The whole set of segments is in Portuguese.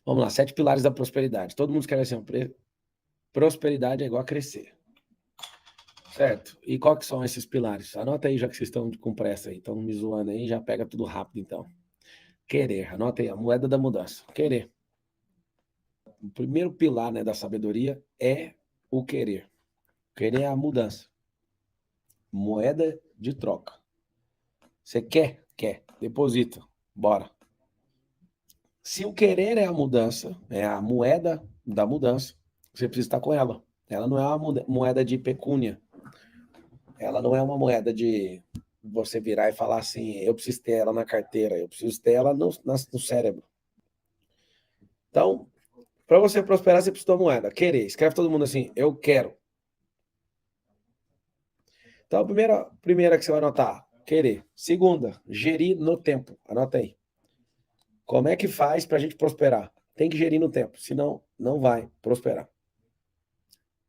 Vamos lá, 7 pilares da prosperidade. Todo mundo escreve assim, prosperidade é igual a crescer. Certo? E qual que são esses pilares? Anota aí, já que vocês estão com pressa aí, estão me zoando aí, já pega tudo rápido então. Querer, anota aí, a moeda da mudança. Querer. O primeiro pilar, né, da sabedoria é o querer. Querer é a mudança. Moeda de troca. Você quer? Quer. Deposita. Bora. Se o querer é a mudança, é a moeda da mudança, você precisa estar com ela. Ela não é uma moeda de pecúnia. Ela não é uma moeda de você virar e falar assim, eu preciso ter ela na carteira, eu preciso ter ela no cérebro. Então, para você prosperar, você precisa da moeda. Querer. Escreve todo mundo assim, eu quero. Então, a primeira que você vai anotar, querer. Segunda, gerir no tempo. Anota aí. Como é que faz para a gente prosperar? Tem que gerir no tempo, senão não vai prosperar.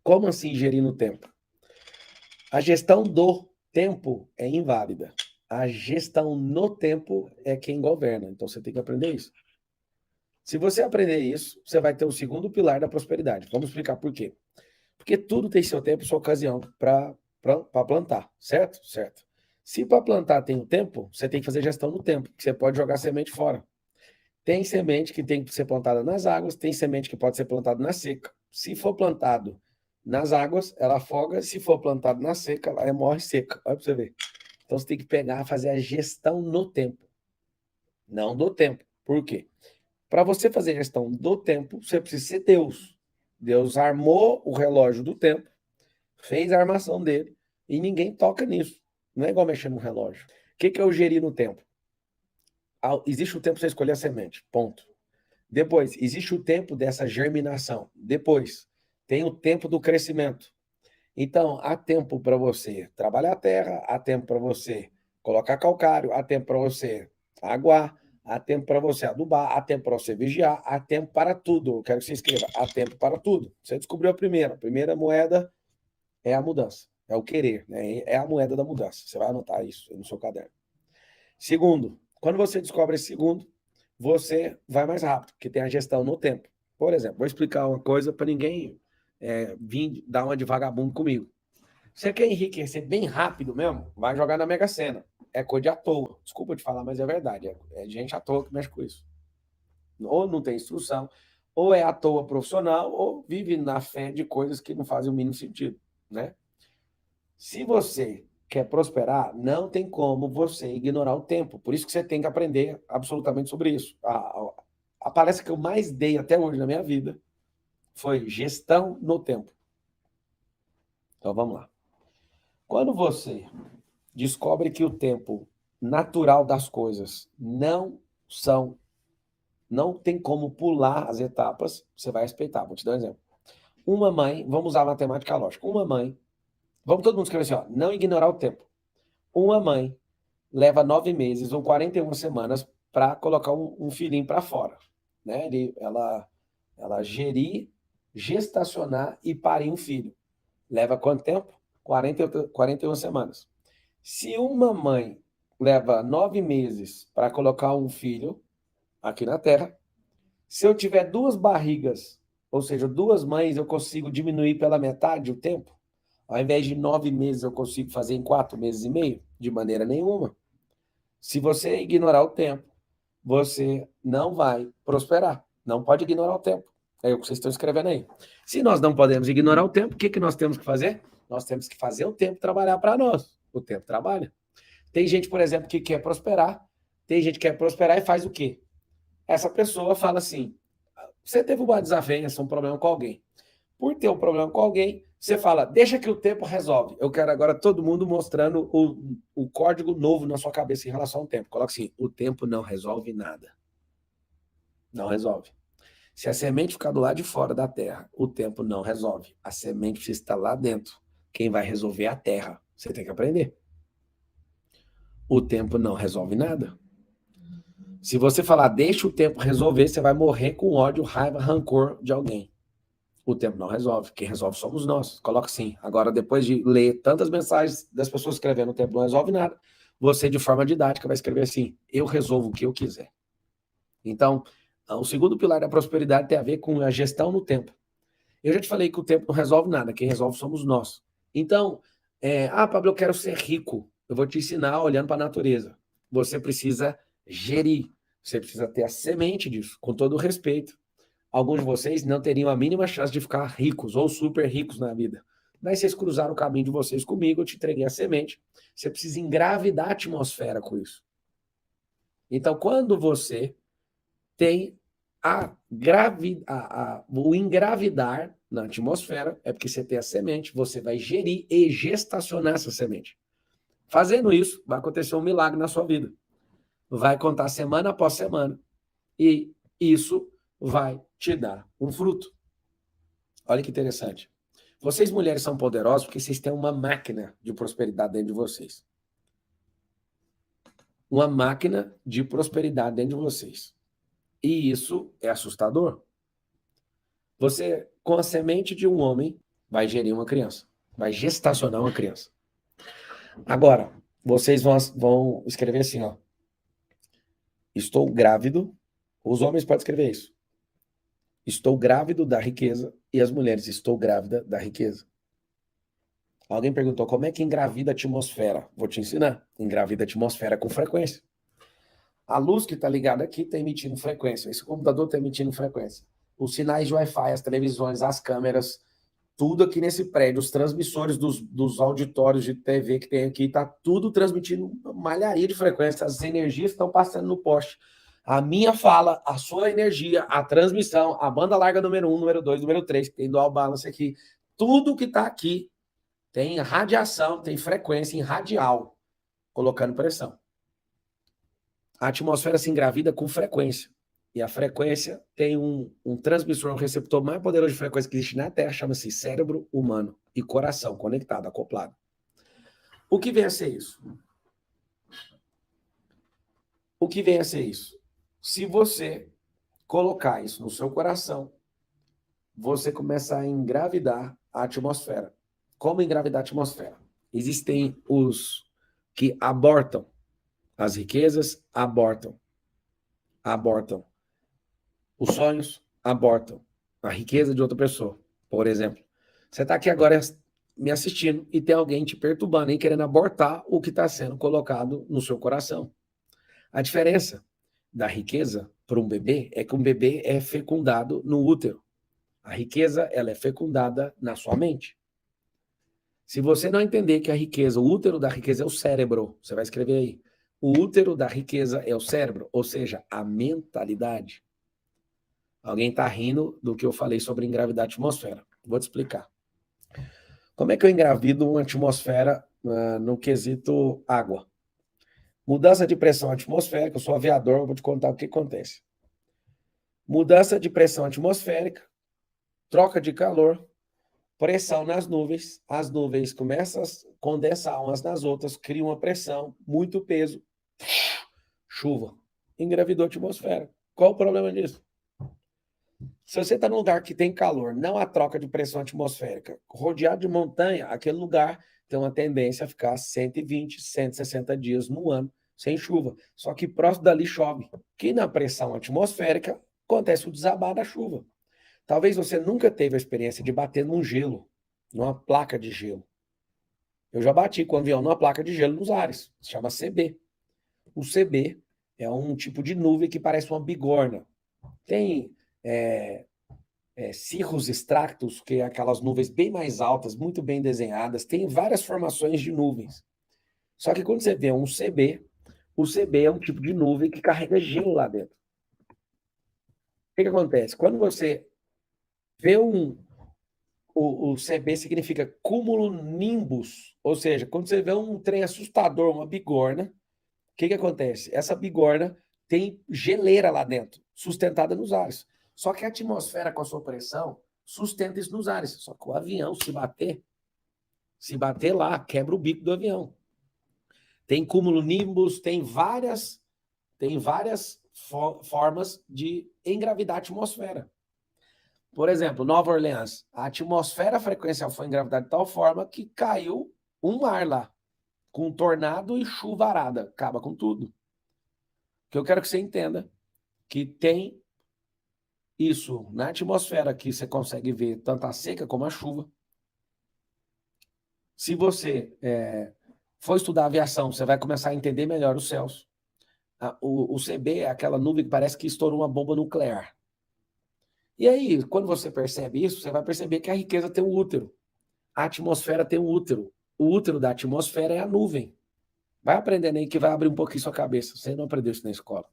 Como assim gerir no tempo? A gestão do tempo é inválida. A gestão no tempo é quem governa. Então você tem que aprender isso. Se você aprender isso, você vai ter o segundo pilar da prosperidade. Vamos explicar por quê. Porque tudo tem seu tempo e sua ocasião para plantar, certo? Certo. Se para plantar tem o tempo, você tem que fazer gestão no tempo, que você pode jogar semente fora. Tem semente que tem que ser plantada nas águas, tem semente que pode ser plantada na seca. Se for plantado nas águas, ela afoga. Se for plantado na seca, ela morre seca. Olha para você ver. Então você tem que pegar, fazer a gestão no tempo. Não do tempo. Por quê? Para você fazer a gestão do tempo, você precisa ser Deus. Deus armou o relógio do tempo, fez a armação dele, e ninguém toca nisso. Não é igual mexer num relógio. O que é eu gerir no tempo? Existe o tempo para você escolher a semente. Ponto. Depois, existe o tempo dessa germinação. Depois, tem o tempo do crescimento. Então, há tempo para você trabalhar a terra, há tempo para você colocar calcário, há tempo para você aguar, há tempo para você adubar, há tempo para você vigiar, há tempo para tudo. Eu quero que você escreva, há tempo para tudo. Você descobriu a primeira. A primeira moeda é a mudança, é o querer, né? É a moeda da mudança. Você vai anotar isso no seu caderno. Segundo, quando você descobre esse segundo, você vai mais rápido, porque tem a gestão no tempo. Por exemplo, vou explicar uma coisa para ninguém vir dar uma de vagabundo comigo. Você quer enriquecer bem rápido mesmo? Vai jogar na Mega Sena. É coisa de à toa. Desculpa te falar, mas é verdade. É gente à toa que mexe com isso. Ou não tem instrução, ou é à toa profissional, ou vive na fé de coisas que não fazem o mínimo sentido, né? Se você quer prosperar, não tem como você ignorar o tempo. Por isso que você tem que aprender absolutamente sobre isso. A palestra que eu mais dei até hoje na minha vida foi gestão no tempo. Então vamos lá. Quando você descobre que o tempo natural das coisas não tem como pular as etapas, você vai respeitar. Vou te dar um exemplo. Uma mãe, vamos usar a matemática lógica. Uma mãe, vamos todo mundo escrever assim, ó, não ignorar o tempo. Uma mãe leva 9 meses ou 41 semanas para colocar um filhinho para fora, né? Ela gerir, gestacionar e parir um filho. Leva quanto tempo? 41 semanas. Se uma mãe leva 9 meses para colocar um filho aqui na Terra, se eu tiver duas barrigas, ou seja, duas mães, eu consigo diminuir pela metade o tempo? Ao invés de 9 meses, eu consigo fazer em 4 meses e meio? De maneira nenhuma. Se você ignorar o tempo, você não vai prosperar. Não pode ignorar o tempo. É o que vocês estão escrevendo aí. Se nós não podemos ignorar o tempo, o que nós temos que fazer? Nós temos que fazer o tempo trabalhar para nós. O tempo trabalha. Tem gente, por exemplo, que quer prosperar. Tem gente que quer prosperar e faz o quê? Essa pessoa fala assim, você teve uma desavença, um problema com alguém. Por ter um problema com alguém, você fala, deixa que o tempo resolve. Eu quero agora todo mundo mostrando o código novo na sua cabeça em relação ao tempo. Coloca assim, o tempo não resolve nada. Não resolve. Se a semente ficar do lado de fora da terra, o tempo não resolve. A semente precisa estar lá dentro. Quem vai resolver é a terra. Você tem que aprender. O tempo não resolve nada. Se você falar, deixa o tempo resolver, você vai morrer com ódio, raiva, rancor de alguém. O tempo não resolve. Quem resolve somos nós. Coloca assim. Agora, depois de ler tantas mensagens das pessoas escrevendo, o tempo não resolve nada, você, de forma didática, vai escrever assim, eu resolvo o que eu quiser. Então, O segundo pilar da prosperidade tem a ver com a gestão no tempo. Eu já te falei que o tempo não resolve nada, quem resolve somos nós. Então, Pablo, eu quero ser rico. Eu vou te ensinar olhando para a natureza. Você precisa gerir, você precisa ter a semente disso, com todo o respeito. Alguns de vocês não teriam a mínima chance de ficar ricos ou super ricos na vida. Mas vocês cruzaram o caminho de vocês comigo, eu te entreguei a semente. Você precisa engravidar a atmosfera com isso. Então, quando você tem o engravidar na atmosfera, é porque você tem a semente, você vai gerir e gestacionar essa semente. Fazendo isso, vai acontecer um milagre na sua vida. Vai contar semana após semana. E isso vai te dar um fruto. Olha que interessante. Vocês mulheres são poderosas porque vocês têm uma máquina de prosperidade dentro de vocês. Uma máquina de prosperidade dentro de vocês. E isso é assustador. Você, com a semente de um homem, vai gerir uma criança. Vai gestacionar uma criança. Agora, vocês vão escrever assim, ó. Estou grávido. Os homens podem escrever isso. Estou grávido da riqueza. E as mulheres, estou grávida da riqueza. Alguém perguntou, como é que engravida a atmosfera? Vou te ensinar. Engravida a atmosfera com frequência. A luz que está ligada aqui está emitindo frequência. Esse computador está emitindo frequência. Os sinais de Wi-Fi, as televisões, as câmeras, tudo aqui nesse prédio, os transmissores dos auditórios de TV que tem aqui, está tudo transmitindo uma malharia de frequência. As energias estão passando no poste. A minha fala, a sua energia, a transmissão, a banda larga número 1, número 2, número 3, tem dual balance aqui. Tudo que está aqui tem radiação, tem frequência em radial, colocando pressão. A atmosfera se engravida com frequência. E a frequência tem um transmissor, um receptor mais poderoso de frequência que existe na Terra, chama-se cérebro humano e coração conectado, acoplado. O que vem a ser isso? O que vem a ser isso? Se você colocar isso no seu coração, você começa a engravidar a atmosfera. Como engravidar a atmosfera? Existem os que abortam as riquezas, abortam. Os sonhos, abortam a riqueza de outra pessoa. Por exemplo, você está aqui agora me assistindo e tem alguém te perturbando e querendo abortar o que está sendo colocado no seu coração. A diferença da riqueza para um bebê é que um bebê é fecundado no útero. A riqueza, ela é fecundada na sua mente. Se você não entender que a riqueza, o útero da riqueza é o cérebro, você vai escrever aí. O útero da riqueza é o cérebro, ou seja, a mentalidade. Alguém está rindo do que eu falei sobre engravidar a atmosfera. Vou te explicar. Como é que eu engravido uma atmosfera no quesito água? Mudança de pressão atmosférica, eu sou aviador, vou te contar o que acontece. Mudança de pressão atmosférica, troca de calor, pressão nas nuvens, as nuvens começam a condensar umas nas outras, cria uma pressão, muito peso, chuva. Engravidou a atmosfera. Qual o problema disso? Se você está num lugar que tem calor, não há troca de pressão atmosférica, rodeado de montanha, aquele lugar tem uma tendência a ficar 120, 160 dias no ano sem chuva. Só que próximo dali chove. Que na pressão atmosférica acontece o desabar da chuva. Talvez você nunca teve a experiência de bater num gelo, numa placa de gelo. Eu já bati com o avião numa placa de gelo nos ares. Se chama CB. O CB é um tipo de nuvem que parece uma bigorna. Tem cirrus extractos, que é aquelas nuvens bem mais altas, muito bem desenhadas. Tem várias formações de nuvens. Só que quando você vê um CB, o CB é um tipo de nuvem que carrega gelo lá dentro. O que acontece? Quando você vê o CB significa cumulonimbus, ou seja, quando você vê um trem assustador, uma bigorna, o que acontece? Essa bigorna tem geleira lá dentro, sustentada nos ares. Só que a atmosfera com a sua pressão sustenta isso nos ares. Só que o avião, se bater lá, quebra o bico do avião. Tem cumulonimbus, tem várias formas de engravidar a atmosfera. Por exemplo, Nova Orleans, a atmosfera frequencial foi engravidada de tal forma que caiu um mar lá, com tornado e chuvarada, acaba com tudo. Que eu quero que você entenda que tem isso na atmosfera, que você consegue ver tanto a seca como a chuva. Se você for estudar aviação, você vai começar a entender melhor os céus. O CB é aquela nuvem que parece que estourou uma bomba nuclear. E aí, quando você percebe isso, você vai perceber que a riqueza tem um útero. A atmosfera tem um útero. O útero da atmosfera é a nuvem. Vai aprendendo aí que vai abrir um pouquinho sua cabeça. Você não aprendeu isso na escola.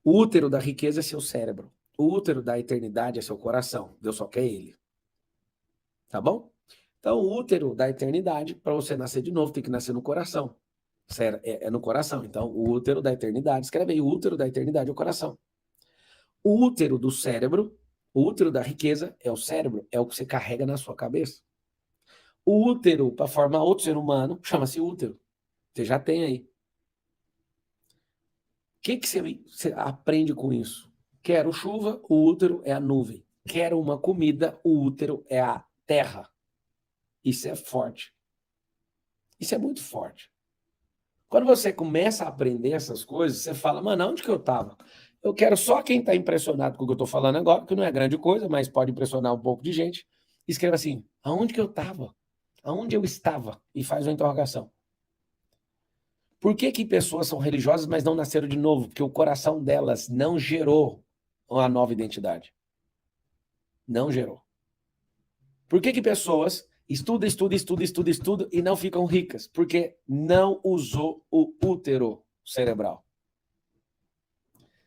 O útero da riqueza é seu cérebro. O útero da eternidade é seu coração. Deus só quer ele. Tá bom? Então, o útero da eternidade, para você nascer de novo, tem que nascer no coração. É no coração. Então, o útero da eternidade, escreve aí, o útero da eternidade é o coração. O útero do cérebro, o útero da riqueza é o cérebro, é o que você carrega na sua cabeça. O útero, para formar outro ser humano, chama-se útero. Você já tem aí. O que você aprende com isso? Quero chuva, o útero é a nuvem. Quero uma comida, o útero é a terra. Isso é forte. Isso é muito forte. Quando você começa a aprender essas coisas, você fala, mano, onde que eu estava? Eu quero só quem está impressionado com o que eu estou falando agora, que não é grande coisa, mas pode impressionar um pouco de gente. Escreva assim, aonde que eu estava? Aonde eu estava? E faz uma interrogação. Por que pessoas são religiosas, mas não nasceram de novo? Porque o coração delas não gerou uma nova identidade. Não gerou. Por que pessoas estudam e não ficam ricas? Porque não usou o útero cerebral.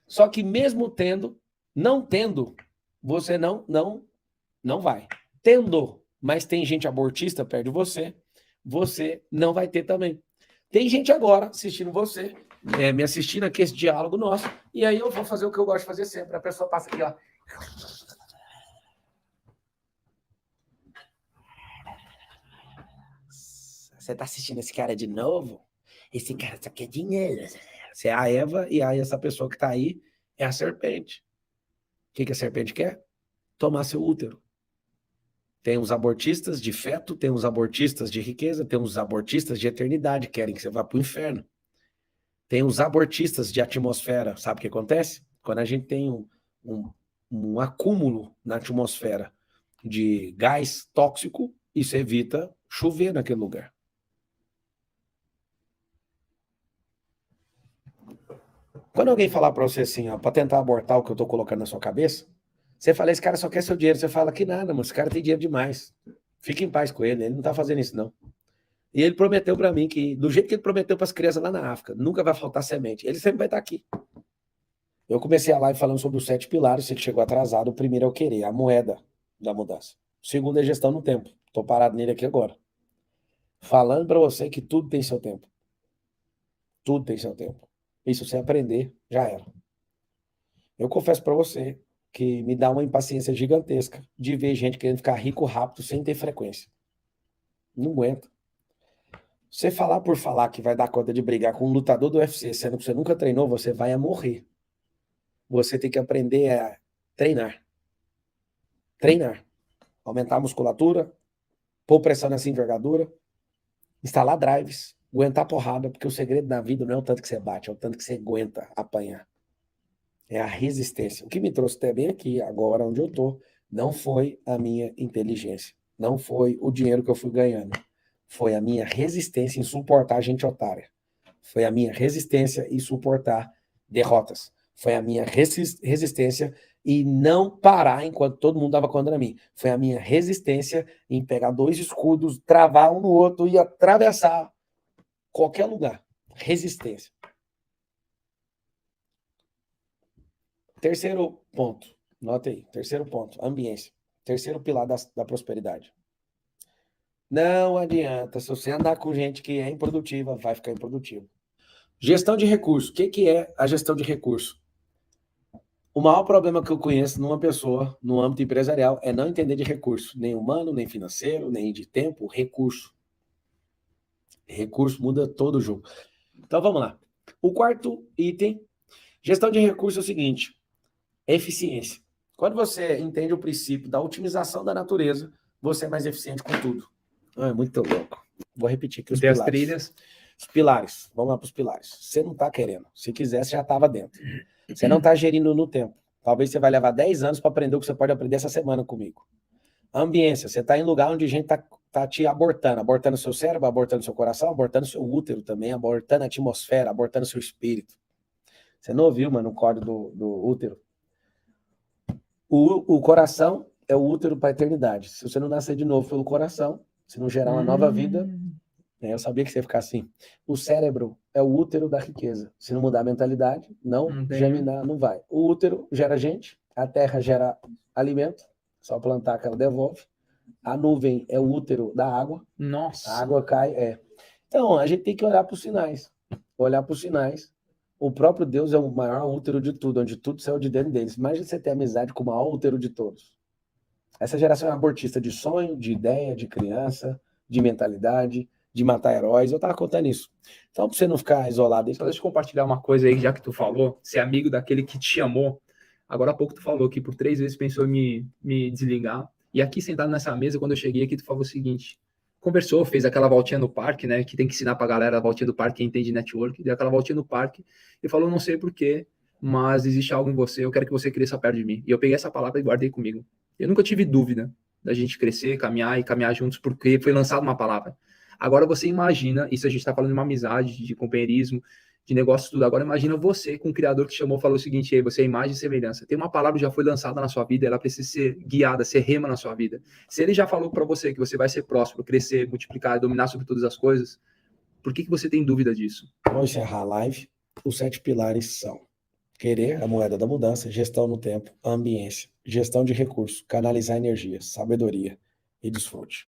Só que mesmo tendo, não tendo, você não vai. Tendo, mas tem gente abortista perto de você, você não vai ter também. Tem gente agora assistindo você, me assistindo aqui esse diálogo nosso, e aí eu vou fazer o que eu gosto de fazer sempre. A pessoa passa aqui, ó. Você tá assistindo esse cara de novo? Esse cara só quer dinheiro. Você é a Eva e aí essa pessoa que tá aí é a serpente. O que a serpente quer? Tomar seu útero. Tem os abortistas de feto, tem os abortistas de riqueza, tem os abortistas de eternidade, querem que você vá para o inferno. Tem os abortistas de atmosfera. Sabe o que acontece? Quando a gente tem um acúmulo na atmosfera de gás tóxico, isso evita chover naquele lugar. Quando alguém falar para você assim, para tentar abortar o que eu estou colocando na sua cabeça, você fala, esse cara só quer seu dinheiro. Você fala que nada, mas esse cara tem dinheiro demais. Fique em paz com ele não está fazendo isso não. E ele prometeu para mim que, do jeito que ele prometeu para as crianças lá na África, nunca vai faltar semente. Ele sempre vai estar aqui. Eu comecei a live falando sobre os 7 pilares, você que chegou atrasado. O primeiro é o querer, a moeda da mudança. O segundo é gestão no tempo. Estou parado nele aqui agora. Falando para você que tudo tem seu tempo. Tudo tem seu tempo. E se você aprender, já era. Eu confesso para você que me dá uma impaciência gigantesca de ver gente querendo ficar rico rápido sem ter frequência. Não aguento. Você falar por falar que vai dar conta de brigar com um lutador do UFC, sendo que você nunca treinou, você vai morrer. Você tem que aprender a treinar. Treinar. Aumentar a musculatura, pôr pressão nessa envergadura, instalar drives, aguentar porrada, porque o segredo da vida não é o tanto que você bate, é o tanto que você aguenta apanhar. É a resistência. O que me trouxe também aqui, agora onde eu tô, não foi a minha inteligência. Não foi o dinheiro que eu fui ganhando. Foi a minha resistência em suportar gente otária. Foi a minha resistência em suportar derrotas. Foi a minha resistência em não parar enquanto todo mundo dava contra mim. Foi a minha resistência em pegar 2 escudos, travar um no outro e atravessar qualquer lugar. Resistência. Terceiro ponto. Nota aí. Terceiro ponto. Ambiência. Terceiro pilar da prosperidade. Não adianta. Se você andar com gente que é improdutiva, vai ficar improdutivo. Gestão de recurso. O que é a gestão de recurso? O maior problema que eu conheço numa pessoa, no âmbito empresarial, é não entender de recurso. Nem humano, nem financeiro, nem de tempo. Recurso. Recurso muda todo o jogo. Então, vamos lá. O quarto item, gestão de recurso é o seguinte, eficiência. Quando você entende o princípio da otimização da natureza, você é mais eficiente com tudo. É muito louco. Vou repetir aqui os pilares. As trilhas. Os pilares. Vamos lá para os pilares. Você não está querendo. Se quisesse, já estava dentro. Você não está gerindo no tempo. Talvez você vai levar 10 anos para aprender o que você pode aprender essa semana comigo. Ambiência, você está em lugar onde a gente tá te abortando seu cérebro, abortando seu coração, abortando seu útero também, abortando a atmosfera, abortando seu espírito. Você não ouviu, mano, o código do útero? O coração é o útero para a eternidade. Se você não nascer de novo pelo coração, se não gerar uma nova vida, eu sabia que você ia ficar assim. O cérebro é o útero da riqueza. Se não mudar a mentalidade, não germinar, não vai. O útero gera gente, a terra gera alimento, só plantar que ela devolve. A nuvem é o útero da água. Nossa. A água cai, Então, a gente tem que olhar para os sinais. Olhar para os sinais. O próprio Deus é o maior útero de tudo, onde tudo saiu de dentro deles. Imagina você ter amizade com o maior útero de todos. Essa geração é abortista de sonho, de ideia, de criança, de mentalidade, de matar heróis. Eu tava contando isso. Então, pra você não ficar isolado aí. Só deixa eu compartilhar uma coisa aí, já que tu falou, ser amigo daquele que te amou. Agora há pouco tu falou que por 3 vezes pensou em me desligar. E aqui sentado nessa mesa, quando eu cheguei aqui, tu falou o seguinte: conversou, fez aquela voltinha no parque, né? Que tem que ensinar pra galera a voltinha do parque, quem entende network, deu aquela voltinha no parque e falou: não sei porquê, mas existe algo em você, eu quero que você cresça perto de mim. E eu peguei essa palavra e guardei comigo. Eu nunca tive dúvida da gente crescer, caminhar e caminhar juntos, porque foi lançada uma palavra. Agora você imagina, isso a gente está falando de uma amizade, de companheirismo, de negócio, tudo. Agora imagina você com um criador que chamou, falou o seguinte: aí, você é imagem e semelhança. Tem uma palavra que já foi lançada na sua vida, ela precisa ser guiada, ser rema na sua vida. Se ele já falou para você que você vai ser próspero, crescer, multiplicar, dominar sobre todas as coisas, por que você tem dúvida disso? Vamos encerrar a live. Os 7 pilares são: querer, a moeda da mudança; gestão no tempo; ambiência; gestão de recursos; canalizar energia; sabedoria e desfrute.